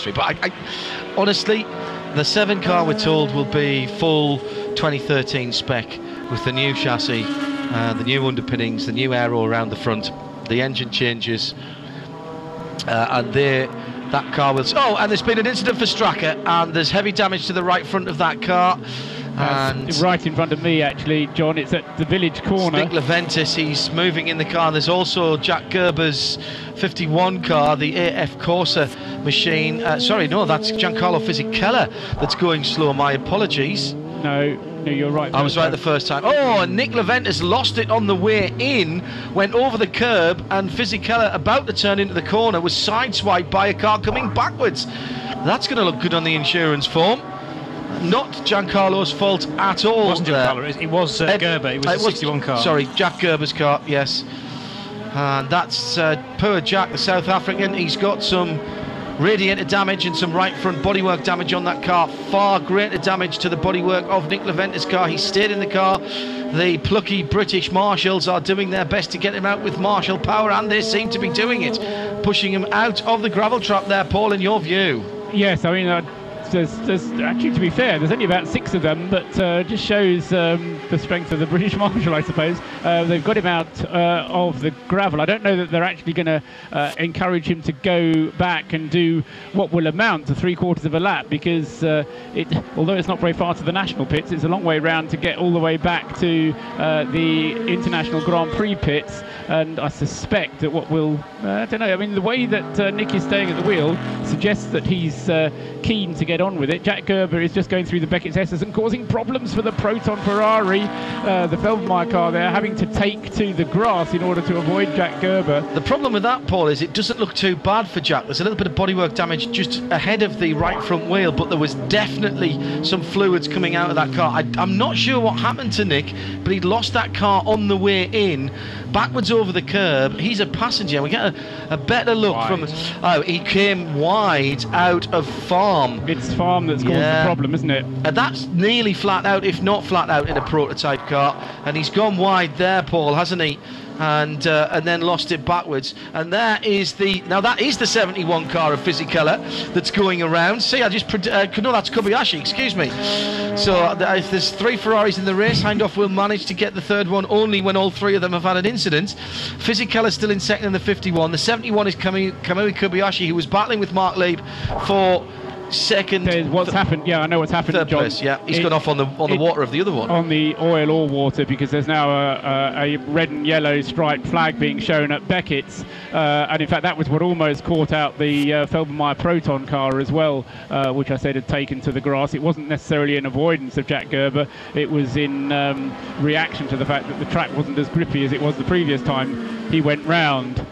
history. But I honestly, the 7 car, we're told, will be full 2013 spec with the new chassis, the new underpinnings, the new aero around the front, the engine changes, and that car will... Oh, and there's been an incident for Straka, and there's heavy damage to the right front of that car. And right in front of me, actually, John. It's at the village corner. Nick Leventis, he's moving in the car. And there's also Jack Gerber's 51 car, the AF Corsa machine. Sorry, no, that's Giancarlo Fisichella that's going slow. My apologies. No, you're right. I was right the first time. Oh, and Nick Leventis lost it on the way in, went over the curb, and Fisichella, about to turn into the corner, was sideswiped by a car coming backwards. That's going to look good on the insurance form. Not Giancarlo's fault at all. It wasn't Giancarlo, it was Gerber. It was the 61 car. Sorry, Jack Gerber's car, yes. And that's poor Jack, the South African. He's got some radiator damage and some right front bodywork damage on that car. Far greater damage to the bodywork of Nick Leventis' car. He stayed in the car. The plucky British marshals are doing their best to get him out with marshal power, and they seem to be doing it, pushing him out of the gravel trap there. Paul, in your view? Yes, I mean, there's actually, to be fair, there's only about 6 of them, but just shows the strength of the British Marshal, I suppose. They've got him out of the gravel. I don't know that they're actually going to encourage him to go back and do what will amount to 3/4 of a lap, because although it's not very far to the national pits, it's a long way round to get all the way back to the International Grand Prix pits. And I suspect that what will, I don't know, I mean, the way that Nick is staying at the wheel suggests that he's keen to get on with it. Jack Gerber is just going through the Beckett's S's and causing problems for the Proton Ferrari. The Felbermeyer car there having to take to the grass in order to avoid Jack Gerber. The problem with that, Paul, is it doesn't look too bad for Jack. There's a little bit of bodywork damage just ahead of the right front wheel, but there was definitely some fluids coming out of that car. I'm not sure what happened to Nick, but he'd lost that car on the way in, backwards over the curb. He's a passenger. We get a better look from... Oh, he came wide out of Farm. It's Farm that's caused the problem, isn't it? That's nearly flat out, if not flat out, in a prototype car. And he's gone wide there, Paul, hasn't he? And then lost it backwards. And that is the 71 car of Fisichella that's going around. See, I just no, that's Kobayashi, excuse me. So if there's 3 Ferraris in the race, Hindhaugh will manage to get the 3rd one only when all 3 of them have had an incident. Fisichella's still in 2nd in the 51. The 71 is Kamui Kobayashi, who was battling with Mark Lieb for 2nd. What's happened? Yeah, I know what's happened. 3rd John. place. Yeah, he's gone off on the water of the other one. On the oil or water, because there's now a red and yellow striped flag being shown at Beckett's, and in fact that was what almost caught out the Felbermeyer Proton car as well, which I said had taken to the grass. It wasn't necessarily an avoidance of Jack Gerber. It was in reaction to the fact that the track wasn't as grippy as it was the previous time he went round.